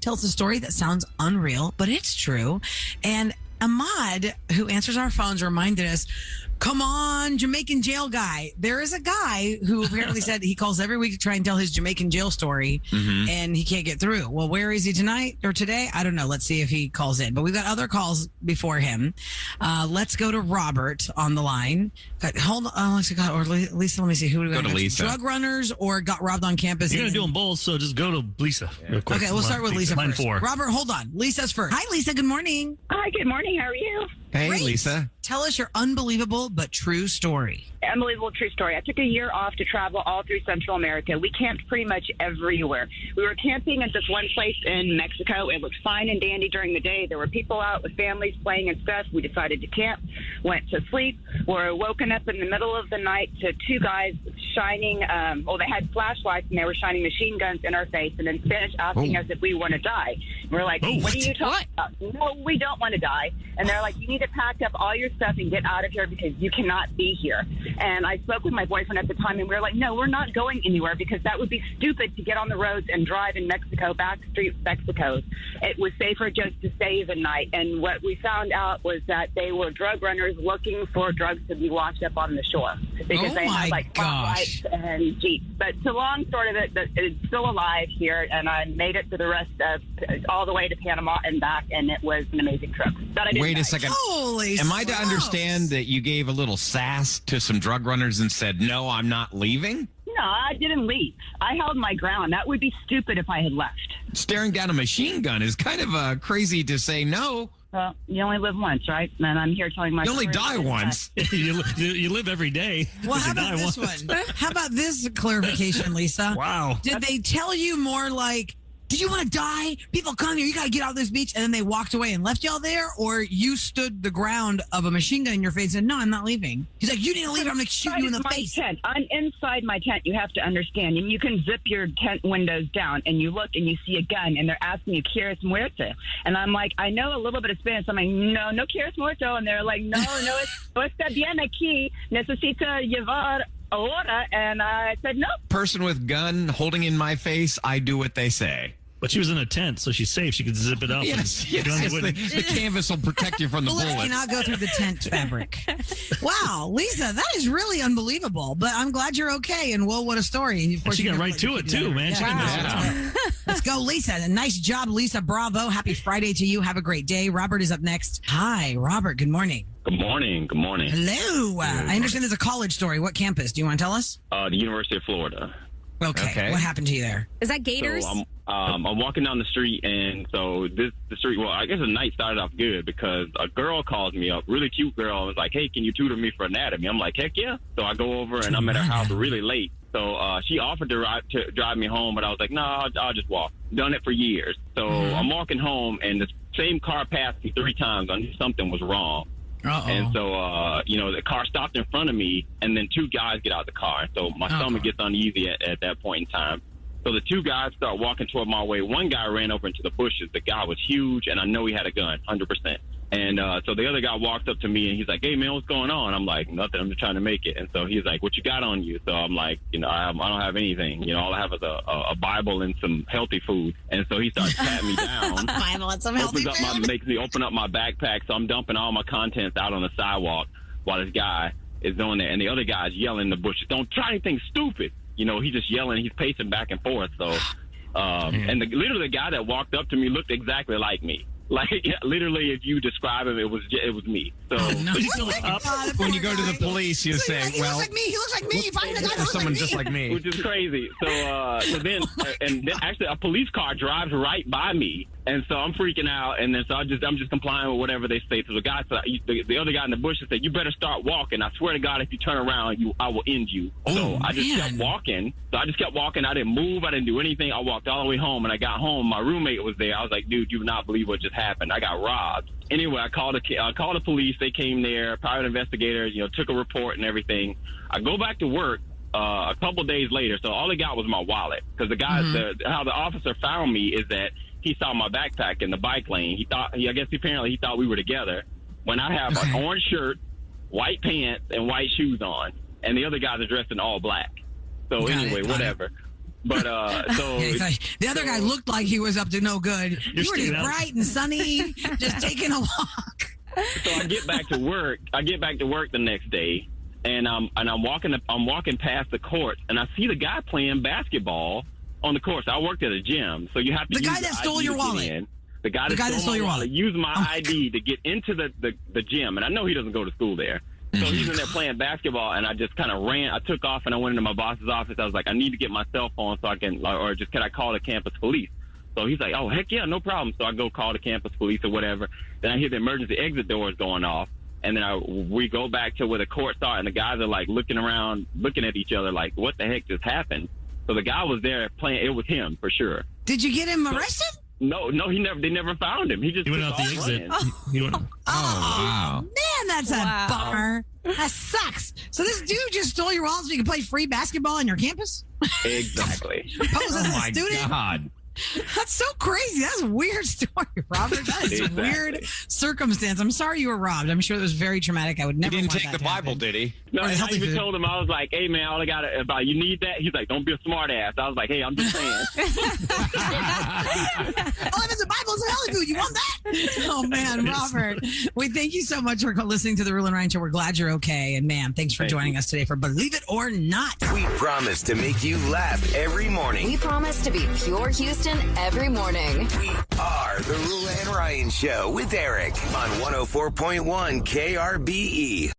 tells a story that sounds unreal, but it's true. And Ahmad, who answers our phones, reminded us, come on, Jamaican jail guy. There is a guy who apparently said he calls every week to try and tell his Jamaican jail story, and he can't get through. Well, where is he tonight or today? I don't know. Let's see if he calls in. But we've got other calls before him. Let's go to Robert on the line. Hold on. Or Lisa, let me see. Who do we go to Lisa? Drug runners or got robbed on campus? You're going to do them both, so just go to Lisa real quick. Okay, we'll start with Lisa Line first. 4. Robert, hold on. Lisa's first. Hi, Lisa. Good morning. Hi, good morning. How are you? Hey, Great. Lisa. Tell us your unbelievable but true story. Unbelievable true story. I took a year off to travel all through Central America. We camped pretty much everywhere. We were camping at this one place in Mexico. It looked fine and dandy during the day. There were people out with families playing and stuff. We decided to camp, went to sleep. Were woken up in the middle of the night to two guys shining, they had flashlights and they were shining machine guns in our face and then finished asking us if we want to die. And we're like, what are you talking about? No, we don't want to die. And they're like, you need to pack up all your stuff and get out of here because you cannot be here. And I spoke with my boyfriend at the time, and we were like, no, we're not going anywhere because that would be stupid to get on the roads and drive in Mexico, backstreet Mexico. It was safer just to stay the night. And what we found out was that they were drug runners looking for drugs to be washed up on the shore because they had like spotlights and jeeps. But the long story of it, it's still alive here, and I made it to the rest of all the way to Panama and back, and it was an amazing trip. Wait a second. Holy Am I to understand that you gave a little sass to some drug runners and said, no, I'm not leaving? No, I didn't leave. I held my ground. That would be stupid if I had left. Staring down a machine gun is kind of crazy to say no. Well, you only live once, right? And I'm here telling my You only die once. you live every day. Well, how about this one? How about this clarification, Lisa? Wow. Did they tell you more like, did you want to die? People come here. You got to get out of this beach. And then they walked away and left y'all there? Or you stood the ground of a machine gun in your face and said, no, I'm not leaving. He's like, you need to leave. I'm going to shoot you in the face. Tent. I'm inside my tent. You have to understand. And you can zip your tent windows down and you look and you see a gun and they're asking you, ¿Quieres muerte? And I'm like, I know a little bit of Spanish. I'm like, no quieres muerto. And they're like, no está bien aquí. Necesito llevar ahora. And I said, no. Person with gun holding in my face, I do what they say. But she was in a tent, so she's safe. She could zip it up. Yes. The canvas will protect you from the bullets. Bullets cannot go through the tent fabric. Wow, Lisa, that is really unbelievable. But I'm glad you're okay. And what a story. And of course, she got right to it, too, man. She can mess it up. Let's go, Lisa. Nice job, Lisa. Bravo. Happy Friday to you. Have a great day. Robert is up next. Hi, Robert. Good morning. Good morning. Good morning. Hello. I understand there's a college story. What campus? Do you want to tell us? The University of Florida. Okay. What happened to you there? Is that Gators? So I'm walking down the street, and so the street. Well, I guess the night started off good because a girl calls me up, really cute girl, and was like, "Hey, can you tutor me for anatomy?" I'm like, "Heck yeah!" So I go over, and I'm at her house really late. So she offered to drive me home, but I was like, "No, I'll just walk." Done it for years. So I'm walking home, and the same car passed me 3 times. I knew something was wrong. Uh-oh. And so, the car stopped in front of me, and then 2 guys get out of the car. So my stomach gets uneasy at that point in time. So the 2 guys start walking toward my way. One guy ran over into the bushes. The guy was huge, and I know he had a gun, 100%. And so the other guy walks up to me, and he's like, "Hey, man, what's going on?" I'm like, "Nothing. I'm just trying to make it." And so he's like, "What you got on you?" So I'm like, I don't have anything. All I have is a Bible and some healthy food. And so he starts patting me down. Bible and some healthy food. Makes me open up my backpack. So I'm dumping all my contents out on the sidewalk while this guy is doing there. And the other guy's yelling in the bushes, "Don't try anything stupid." He's just yelling. He's pacing back and forth. So, and literally the guy that walked up to me looked exactly like me. Like, literally, if you describe him, it was me. So when you go to the police, you say, he looks like me. He looks like me. Find a guy that looks someone like just like me. Which is crazy. So then actually a police car drives right by me. And so I'm freaking out, and then I'm just complying with whatever they say. So the guy said, the other guy in the bushes said, "You better start walking. I swear to God, if you turn around, I will end you." So I just kept walking. I didn't move. I didn't do anything. I walked all the way home, and I got home. My roommate was there. I was like, "Dude, you would not believe what just happened. I got robbed." Anyway, I called the police. They came there. Private investigators, took a report and everything. I go back to work. A couple days later, so all they got was my wallet because the guy, how the officer found me is that he saw my backpack in the bike lane. Apparently he thought we were together. When I have an orange shirt, white pants, and white shoes on, and the other guys are dressed in all black. So whatever. But so the other guy looked like he was up to no good. You were just bright and sunny, just taking a walk. So I get back to work. The next day, and I'm walking past the court, and I see the guy playing basketball on the court. So I worked at a gym, so you have to. The guy that stole your wallet. The guy that stole your wallet. Used my ID to get into the gym, and I know he doesn't go to school there. So he's in there playing basketball, and I just kind of ran. I took off, and I went into my boss's office. I was like, I need to get my cell phone so I can, or just can I call the campus police? So he's like, oh, heck yeah, no problem. So I go call the campus police or whatever. Then I hear the emergency exit doors going off. And then we go back to where the courts are, and the guys are like looking around, looking at each other like, what the heck just happened? So the guy was there playing. It was him for sure. Did you get him arrested? No, they never found him. He went out the exit. Wow. Man, that's a bummer. That sucks. So this dude just stole your wallet so you can play free basketball on your campus? Exactly. Pose as a student? God. That's so crazy. That's a weird story, Robert. That is a weird circumstance. I'm sorry you were robbed. I'm sure it was very traumatic. I would never. He didn't want take that the to Bible, happen. did he? No, Or I healthy even food. told him, I was like, hey, man, all I got about you need that? He's like, don't be a smart ass. I was like, hey, I'm just saying. Oh, if it's a Bible, it's a healthy food. You want that? Oh, man, Robert. We thank you so much for listening to the Roula and Ryan Show. We're glad you're okay. And, man, thanks for joining us today for Believe It or Not. We promise to make you laugh every morning. We promise to be pure Houston every morning. We are the Roula and Ryan Show with Eric on 104.1 KRBE.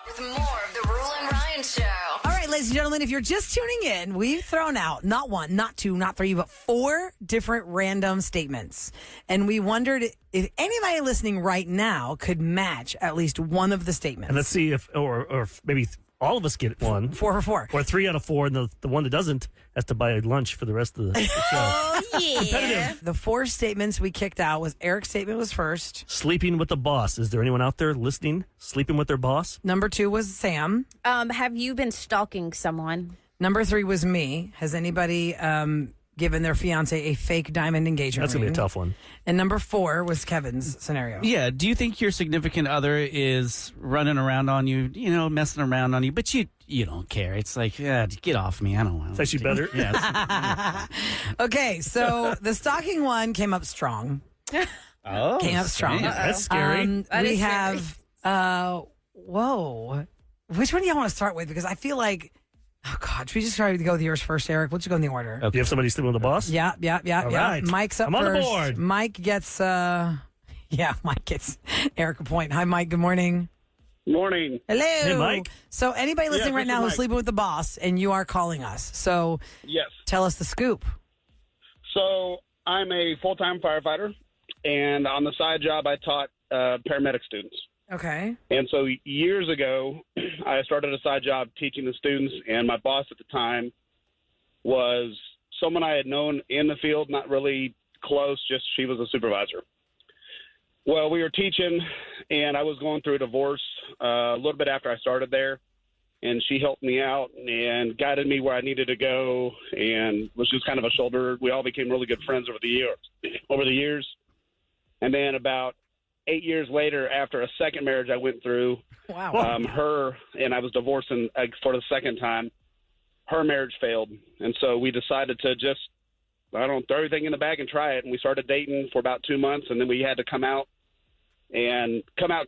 With more of the Roula and Ryan Show. All right, ladies and gentlemen, if you're just tuning in, we've thrown out not one, not two, not three, but 4 different random statements. And we wondered if anybody listening right now could match at least one of the statements. And let's see if, or maybe all of us get one. 4 for 4. Or 3 out of 4, and the one that doesn't has to buy lunch for the rest of the show. Oh, yeah. Competitive. The 4 statements we kicked out was Eric's statement was first. Sleeping with the boss. Is there anyone out there listening? Sleeping with their boss? Number 2 was Sam. Have you been stalking someone? Number 3 was me. Has anybody given their fiance a fake diamond engagement That's going to ring? be a tough one. And number 4 was Kevin's scenario. Yeah. Do you think your significant other is running around on you, messing around on you, but you don't care? It's like, yeah, get off me. I don't want It's actually better. Yeah. Okay, so the stalking one came up strong. Oh, Came up strong. That's scary. That We is have, whoa. Which one do y'all want to start with? Because I feel like, oh, God, should we just try to go with yours first, Eric? We'll just go in the order. Do you have somebody sleeping with the boss? Yeah. All right. Mike's up I'm on the first. board. Mike gets, Mike gets Eric a point. Hi, Mike. Good morning. Morning. Hello. Hey, Mike. So anybody listening right this now is who's Mike. sleeping with the boss and you are calling us. So Yes. tell us the scoop. So I'm a full-time firefighter, and on the side job, I taught paramedic students. Okay. And so years ago, I started a side job teaching the students, and my boss at the time was someone I had known in the field, not really close, just she was a supervisor. Well, we were teaching, and I was going through a divorce a little bit after I started there, and she helped me out and guided me where I needed to go and was just kind of a shoulder. We all became really good friends over the years. And then about 8 years later, after a second marriage I went through, Wow. her and I was divorcing for the second time. Her marriage failed, and so we decided to just, throw everything in the bag and try it. And we started dating for about 2 months, and then we had to come out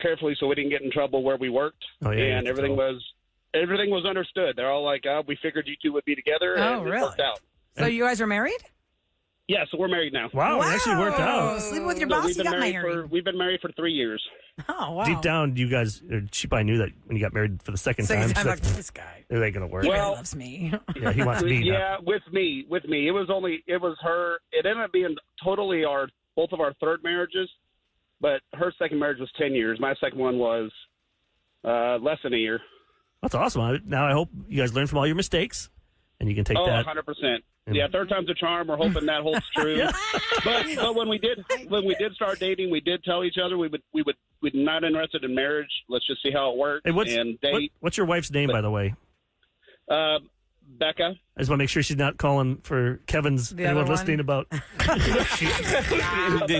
carefully so we didn't get in trouble where we worked. Oh, yeah, And everything was understood. They're all like, we figured you two would be together, Oh, and it really? worked out. So you guys are married? Yeah, so we're married now. Wow, it actually worked out. Sleeping with your So boss, you got married. we've been married for 3 years. Oh, wow. Deep down, you guys, she probably knew that when you got married for the second time. Second time, she's like, like, this guy. it ain't going to work. He really Well- loves me. Yeah, he wants me now. Yeah, with me. It was her. It ended up being totally both of our third marriages, but her second marriage was 10 years. My second one was less than a year. That's awesome. Now I hope you guys learn from all your mistakes, and you can take that. 100%. Yeah, third time's a charm. We're hoping that holds true. But when we did start dating, we did tell each other we're not interested in marriage. Let's just see how it works Hey, and date. what's your wife's name, by the way? Becca. I just want to make sure she's not calling for Kevin's. The Anyone other one? listening about?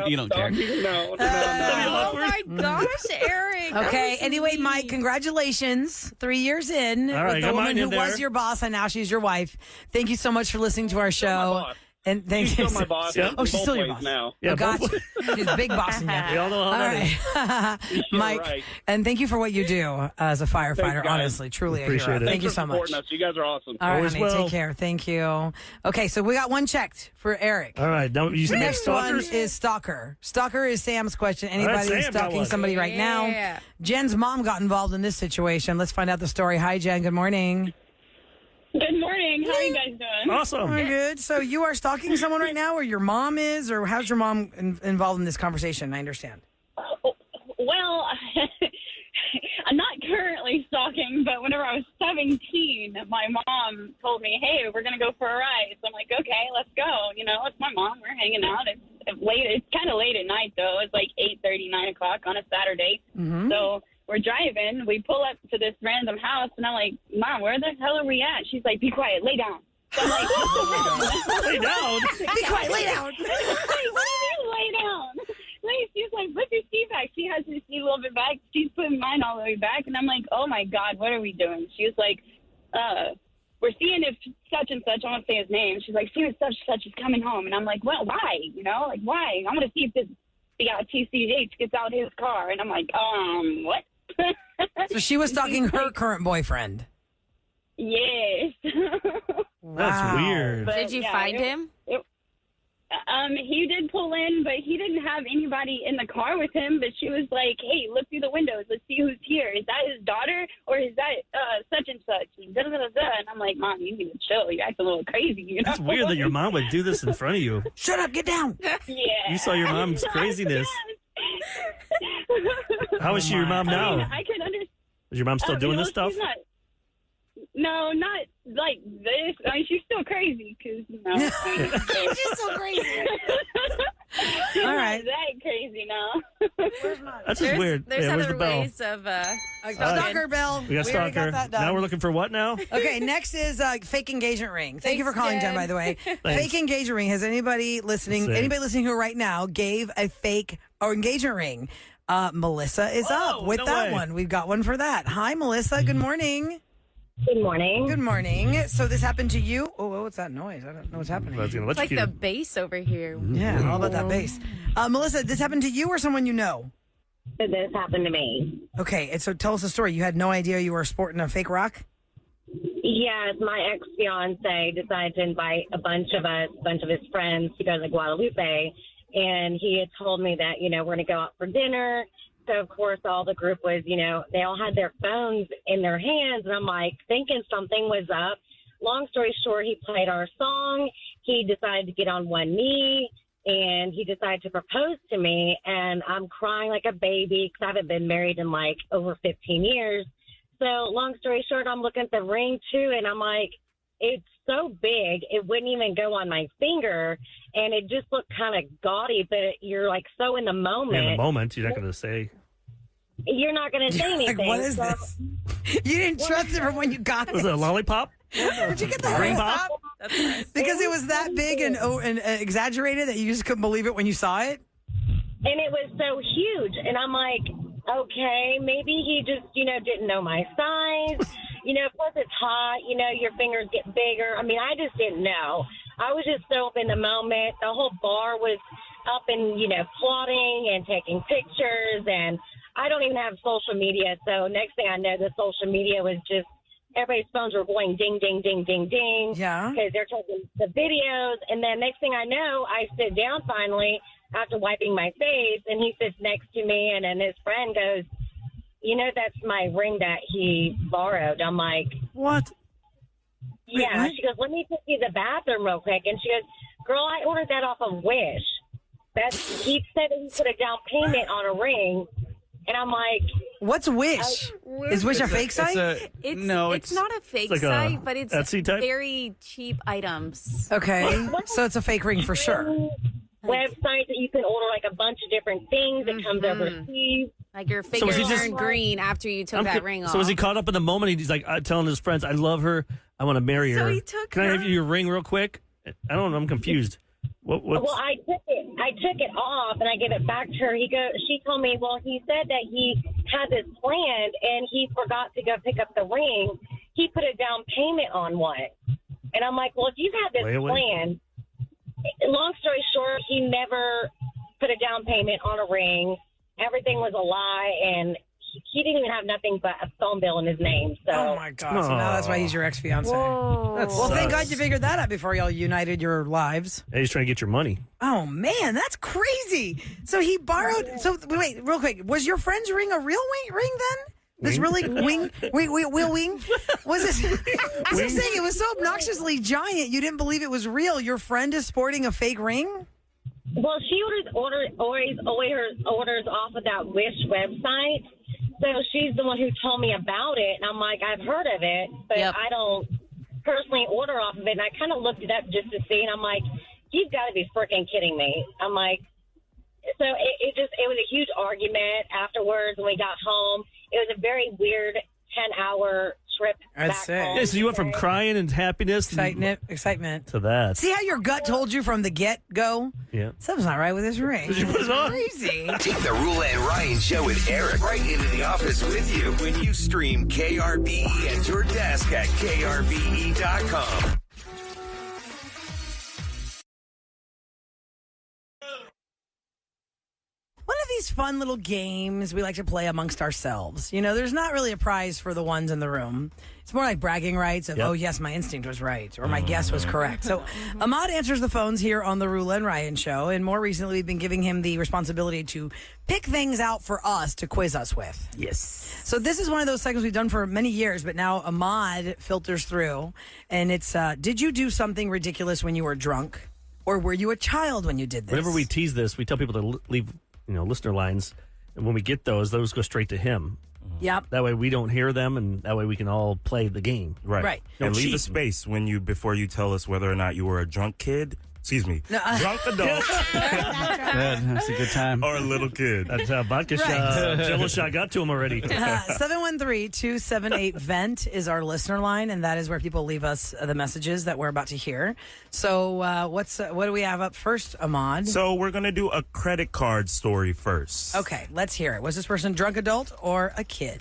You don't care. No. Oh my gosh, Eric. that Okay. was Anyway, sweet. Mike, congratulations. 3 years in All right, with the got woman mine who in there. was your boss and now she's your wife. Thank you so much for listening to our show. boss. And thank She's you. still my boss. Yeah. Oh, she's Both still your ways boss now. Yeah, Oh, gotcha. both- She's big bossing you. we all know how All that is. right, Mike, right. and thank you for what you do as a firefighter. Thanks, guys. Honestly, truly a Appreciate hero. it. Thank Thanks you for so much. supporting us. You guys are awesome. All right, Always honey, will. take care. Thank you. Okay, so we got one checked for Eric. All right. Now you The make next one stalkers. is stalker. Stalker is Sam's question. Anybody Sam who's got stalking one. somebody right now? Yeah. Jen's mom got involved in this situation. Let's find out the story. Hi, Jen. Good morning. Good morning. How are you guys doing? Awesome. We're good. So you are stalking someone right now, or your mom is, or how's your mom involved in this conversation? I understand. Well, I'm not currently stalking, but whenever I was 17, my mom told me, "Hey, we're gonna go for a ride." So I'm like, "Okay, let's go." You know, it's my mom. We're hanging out. It's late. It's kind of late at night though. It's like 8:30, 9 o'clock on a Saturday. So we're driving. We pull up to this random house, and I'm like, "Mom, where the hell are we at?" She's like, "Be quiet. Lay down." So I'm like, Lay down. Be quiet. Lay down. what do you mean lay down? Like, she's like, put your seat back. She has her seat a little bit back. She's putting mine all the way back. And I'm like, oh, my God, what are we doing? She was like, we're seeing if such and such, I won't say his name. She's like, seeing if such and such is coming home. And I'm like, well, why? You know, like, why? I want to see if this guy TCH gets out his car. And I'm like, what? So she was stalking her current boyfriend. Yes. That's weird. But, Did you yeah, find him? He did pull in, but he didn't have anybody in the car with him. But she was like, "Hey, look through the windows. Let's see who's here. Is that his daughter or is that such and such?" And, da, da, da, da. And I'm like, "Mom, you need to chill. You act a little crazy." You know? That's weird that your mom would do this in front of you. Shut up. Get down. Yeah. You saw your mom's craziness. How is she your mom now? I could understand. Is your mom still doing this stuff? No, not like this. I mean, she's still crazy because She's so crazy. she's All not right. that crazy now. That's just weird. There's Yeah, where's other the bell? ways of. Stalker bell. We got already stalker. that done. Now we're looking for what now? Okay, next is fake engagement ring. Thank you for Thanks, calling, Jen, Jen. by the way. Fake engagement ring. Has anybody listening, Let's see. anybody listening who right now gave a fake or engagement ring? Melissa is up with no that way. one. We've got one for that. Hi, Melissa. Good morning. Good morning. Good morning. So this happened to you? Oh, what's that noise? I don't know what's happening. I was gonna It's like electrocute the him. bass over here. Yeah, all about that bass. Melissa, this happened to you or someone you know? This happened to me. Okay, and so tell us the story. You had no idea you were sporting a fake rock? Yes, my ex-fiance decided to invite a bunch of his friends to go to Guadalupe, and he had told me that, we're going to go out for dinner. So, of course, all the group was, they all had their phones in their hands, and I'm like thinking something was up. Long story short, he played our song. He decided to get on one knee, and he decided to propose to me, and I'm crying like a baby because I haven't been married in, over 15 years. So, long story short, I'm looking at the ring, too, and I'm like, it's so big, it wouldn't even go on my finger, and it just looked kind of gaudy, but you're, so in the moment. In the moment, you're not going to say. You're not going to say anything. Like, what is so- this? You didn't trust it from when you got it. Was it a lollipop? Did you get the Ring ring pop? pop? That's nice. Because it was that big and exaggerated that you just couldn't believe it when you saw it? And it was so huge. And I'm like, okay, maybe he just, didn't know my size. Plus it's hot, your fingers get bigger. I mean, I just didn't know. I was just so up in the moment. The whole bar was up and, plotting and taking pictures. And I don't even have social media. So next thing I know, the social media was just, everybody's phones were going ding, ding, ding, ding, ding. Yeah. Because they're taking the videos. And then next thing I know, I sit down finally after wiping my face, and he sits next to me, and then his friend goes, that's my ring that he borrowed. I'm like, What? yeah. what? She goes, let me take you to the bathroom real quick. And she goes, girl, I ordered that off of Wish. He said that he put a down payment on a ring. And I'm like, What's Wish? Is Wish a fake site? It's not a fake like a site, but it's Etsy type? very cheap items. Okay, so it's a fake ring for sure. website that you can order a bunch of different things. It comes overseas. Like your figure was he just- turned green after you took that ring off. So was he caught up in the moment? He's like telling his friends, "I love her. I want to marry her. he took Can I her? have your ring real quick?" I don't know. I'm confused. What? Well, I took it off and I gave it back to her. She told me, well, he said that he had this planned and he forgot to go pick up the ring. He put a down payment on one. And I'm like, well, if you had this plan, long story short, he never put a down payment on a ring. Everything was a lie, and he didn't even have nothing but a phone bill in his name. So. Oh, my God. So now that's why he's your ex-fiance. Well, thank God you figured that out before y'all united your lives. Hey, he's trying to get your money. Oh, man, that's crazy. So he borrowed... So, wait, real quick. Was your friend's ring a real ring then? This really wing? Wing? Was this... I was saying, it was so obnoxiously giant, you didn't believe it was real. Your friend is sporting a fake ring? Well, she always orders off of that Wish website. So she's the one who told me about it. And I'm like, I've heard of it, but I don't personally order off of it. And I kind of looked it up just to see. And I'm like, you've got to be freaking kidding me. I'm like, so it was a huge argument afterwards when we got home. It was a very weird 10-hour trip back home. Yeah, so you went from crying and happiness excitement to that. See how your gut told you from the get-go? Yeah. Something's not right with this ring. Did you put it on? Crazy. Take the Roula and Ryan show with Eric right into the office with you when you stream KRBE at your desk at KRBE.com. One of these fun little games we like to play amongst ourselves. You know, there's not really a prize for the ones in the room. It's more like bragging rights of, oh, yes, my instinct was right, or my guess was correct. So Ahmad answers the phones here on the Roula and Ryan show, and more recently we've been giving him the responsibility to pick things out for us to quiz us with. Yes. So this is one of those segments we've done for many years, but now Ahmad filters through, and it's, did you do something ridiculous when you were drunk? Or were you a child when you did this? Whenever we tease this, we tell people to leave listener lines, and when we get those go straight to him. Yep. That way we don't hear them, and that way we can all play the game. Right. And leave a space before you tell us whether or not you were a drunk kid. Excuse me. Drunk adult. That's a good time. Or a little kid. That's vodka shot. Jello shot got to him already. 713-278-VENT is our listener line, and that is where people leave us the messages that we're about to hear. So what do we have up first, Ahmad? So we're going to do a credit card story first. Okay, let's hear it. Was this person a drunk adult or a kid?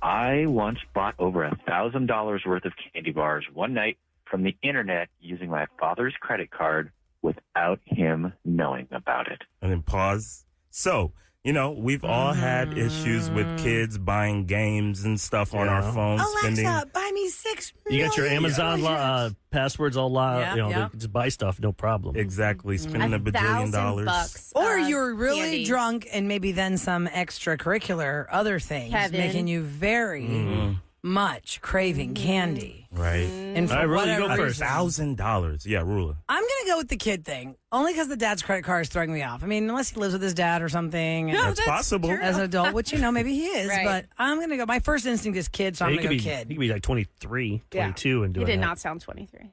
I once bought over $1,000 worth of candy bars one night from the internet using my father's credit card without him knowing about it. And then pause. So, we've all had issues with kids buying games and stuff on our phones. Alexa, buy me $6 million. You got your Amazon passwords all locked. They can just buy stuff, no problem. Exactly. Spending $1 bajillion. $1,000 Or you're really candy. drunk and maybe then some extracurricular other things Kevin. making you very much craving candy. Right. And for All right, Roula, you whatever go first. reason. $1,000. Yeah, Roula. I'm going to go with the kid thing, only because the dad's credit card is throwing me off. I mean, unless he lives with his dad or something. That's possible. As an adult, which, maybe he is. Right. But I'm going to go. My first instinct is kid, so I'm He going could to go be kid. He could be like 23, 22 and He doing did that. not sound 23.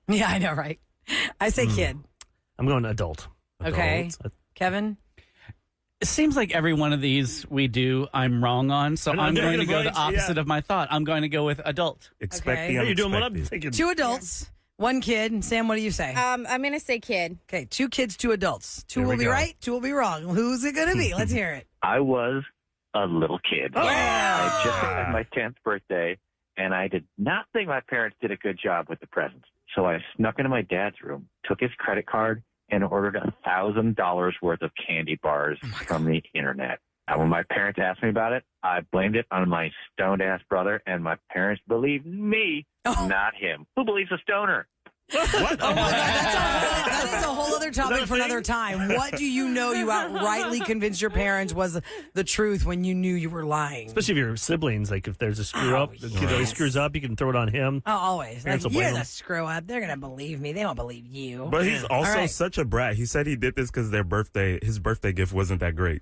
Yeah, I know, right? I say kid. I'm going adult. Okay. Kevin? It seems like every one of these we do, I'm wrong on. So I'm going to go the opposite of my thought. I'm going to go with adult. Expect Okay. the Hey, you're doing what I'm unexpected. thinking. 2 adults, 1 kid. And Sam, what do you say? I'm going to say kid. Okay, 2 kids, 2 adults. 2 There we will be go. right, 2 will be wrong. Who's it going to be? Let's hear it. I was a little kid. Oh. I just had my 10th birthday, and I did not think my parents did a good job with the presents. So I snuck into my dad's room, took his credit card, and ordered $1,000 worth of candy bars from the internet. And when my parents asked me about it, I blamed it on my stoned-ass brother, and my parents believed me, not him. Who believes a stoner? What? Oh my God, that is a whole other topic for another time. What do you know you outrightly convinced your parents was the truth when you knew you were lying? Especially if your siblings, like if there's a screw up, the kid always screws up, you can throw it on him. Oh, always. Parents Like, will blame you're the them. screw up. They're going to believe me. They won't believe you. But he's also All right. such a brat. He said he did this because his birthday gift wasn't that great.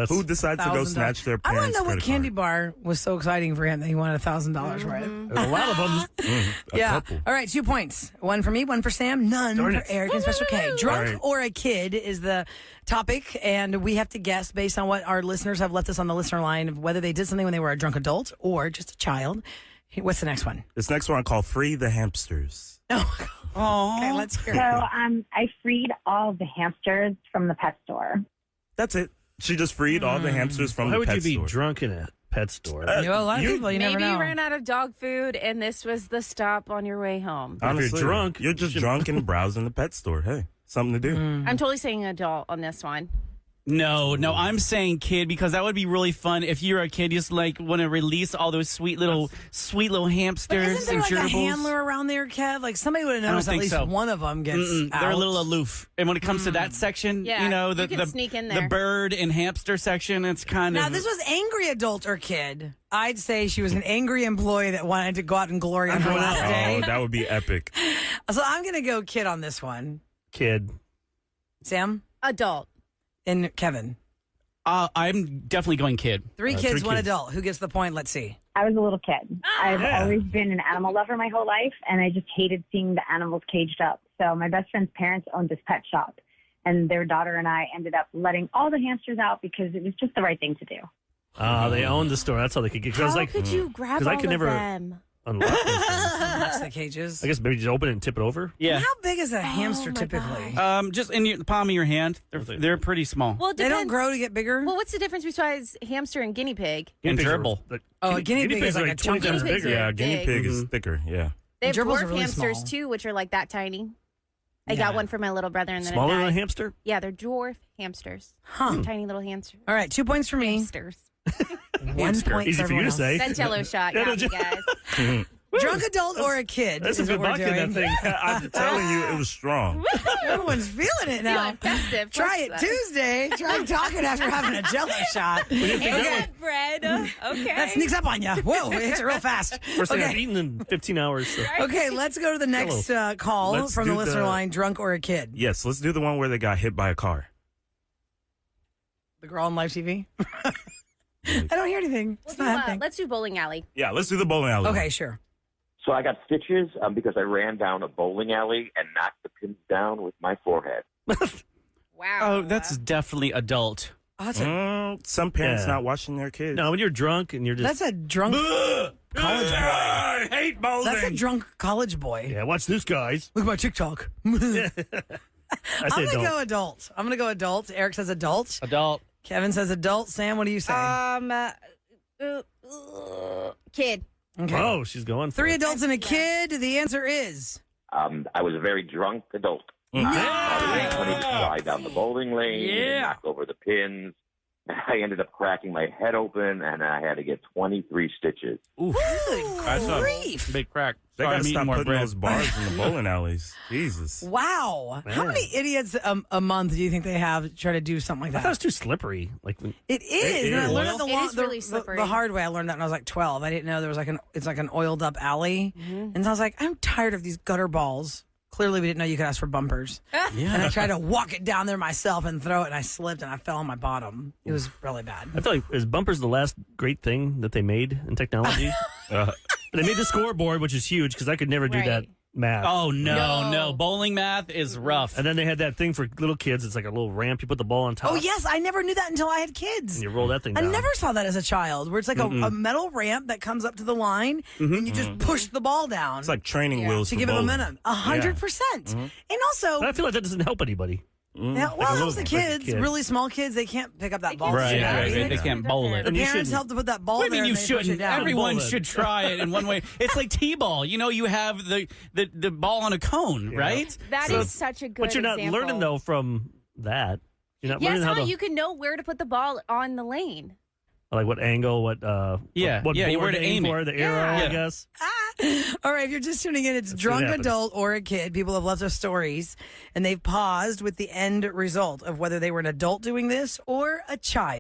Who decides to go $1,000. snatch their I parents' want to know what credit candy card? bar was so exciting for him that he wanted $1,000 worth. There's a lot of them. A Yeah. couple. All right, 2 points. 1 for me, 1 for Sam, none Darn for it. Eric and Special K. Drunk or a kid is the topic, and we have to guess based on what our listeners have left us on the listener line of whether they did something when they were a drunk adult or just a child. What's the next one? This next one I call Free the Hamsters. Oh, okay, let's hear So it. I freed all the hamsters from the pet store. That's it. She just freed all the hamsters from Why the would pet you be store. drunk in a pet store? A lot of people, you never Maybe know. you ran out of dog food, and this was the stop on your way home. Honestly, if you're drunk, you're just drunk and browsing the pet store. Hey, something to do. I'm totally saying adult on this one. No, I'm saying kid because that would be really fun if you're a kid. You just like want to release all those sweet little But hamsters isn't there and like a gerbils. handler around there, Kev? Like somebody would have I don't noticed at think least so. one of them gets out. They're a little aloof, and when it comes to that section, Yeah, you know, you can sneak in there. the bird and hamster section, it's kind Now, of. this was angry adult or kid. I'd say she was an angry employee that wanted to go out in glory on her last day. Oh, that would be epic. So I'm going to go kid on this one. Kid. Sam? Adult. And Kevin? I'm definitely going kid. Three kids, one adult. Who gets the point? Let's see. I was a little kid. I've always been an animal lover my whole life, and I just hated seeing the animals caged up. So my best friend's parents owned this pet shop, and their daughter and I ended up letting all the hamsters out because it was just the right thing to do. They owned the store. That's how they could get. How could you grab all I could of never them? unlock those things. That's the cages. I guess maybe just open it and tip it over. Yeah. How big is a hamster typically? Just in the palm of your hand. They're pretty small. Well, it They don't depends. grow to get bigger? Well, what's the difference between hamster and guinea pig? And Guinea pigs are gerbil. like- Oh, a guinea pig is like a 20 chunk times of- bigger. Yeah, guinea big. pig is thicker. Yeah. They have Gerbils dwarf are really hamsters small. too, which are like that tiny. I Yeah. got one for my little brother, and then Smaller it than a died. hamster? Yeah, they're dwarf hamsters. Huh. Tiny little hamsters. All right, 2 points for me. Hamsters. 1 point Easy for you everyone to else. say. That Jello shot got me, guys. Drunk adult or a kid? That's is some good what we're vodka in doing. that thing. I'm telling you, it was strong. Everyone's feeling it now. Feeling festive. Try it Tuesday. Try talking after having a Jello shot. Okay. Bread. Okay. That sneaks up on you. Whoa, it hits it real fast. First thing I've Okay. eaten in 15 hours. So. Okay, let's go to the next call Let's from the do listener the- line. Drunk or a kid? Yes, let's do the one where they got hit by a car. The girl on live TV. I don't hear anything. It's not happening. Let's do bowling alley. Yeah, let's do the bowling alley. Okay, sure. So I got stitches because I ran down a bowling alley and knocked the pins down with my forehead. Wow. Oh, that's definitely adult. Oh, that's some parents Yeah. not watching their kids. No, when you're drunk and you're just. That's a drunk college boy. I hate bowling. That's a drunk college boy. Yeah, watch this, guys. Look at my TikTok. I I'm say going to don't. go adult. I'm going to go adult. Eric says adult. Adult. Kevin says adult. Sam, what do you say? Kid. Okay. Oh, she's going for 3 it. adults and a kid. The answer is I was a very drunk adult. I was wanting to slide down the bowling lane and knock over the pins. I ended up cracking my head open, and I had to get 23 stitches. That's a grief. big crack. They Sorry, got to I'm eating stop more putting bread. those bars in the bowling alleys. Jesus. Wow. How Man. many idiots a month do you think they have to try to do something like I thought it was that? too slippery. Like when, It is. And I is. learned it the, It long, is really the, slippery. the hard way. I learned that when I was like 12. I didn't know there was like it's like an oiled up alley. And so I was like, I'm tired of these gutter balls. Clearly, we didn't know you could ask for bumpers. And I tried to walk it down there myself and throw it, and I slipped and I fell on my bottom. It was really bad. I feel like is bumpers the last great thing that they made in technology? They made the scoreboard, which is huge because I could never do Right. that math. Oh, no. Bowling math is rough. And then they had that thing for little kids. It's like a little ramp. You put the ball on top. Oh, yes. I never knew that until I had kids. And you roll that thing I down. never saw that as a child, where it's like a metal ramp that comes up to the line, and you just push the ball down It's like training wheels to for give it bowling. momentum. 100%. And also, But I feel like that doesn't help anybody. yeah, a well, little- those the like a kids, kid. really small kids, they can't pick up that ball. Right, Yeah. right. They can't bowl it. The And you parents shouldn't. help to put that ball What do there. you mean you and they push it shouldn't? down. Everyone Ball it. should try it in one way. It's like T-ball. You know, you have the ball on a cone, right? That is such a good But you're not example. learning, though, from that. You're not Yes, learning how how to, you can know where to put the ball on the lane. like what angle, what Yeah, what yeah, board where to aim for, it. the arrow, Yeah. I guess. All right, if you're just tuning in, it's That's drunk what happens. adult or a kid. People have left us stories, and they've paused with the end result of whether they were an adult doing this or a child.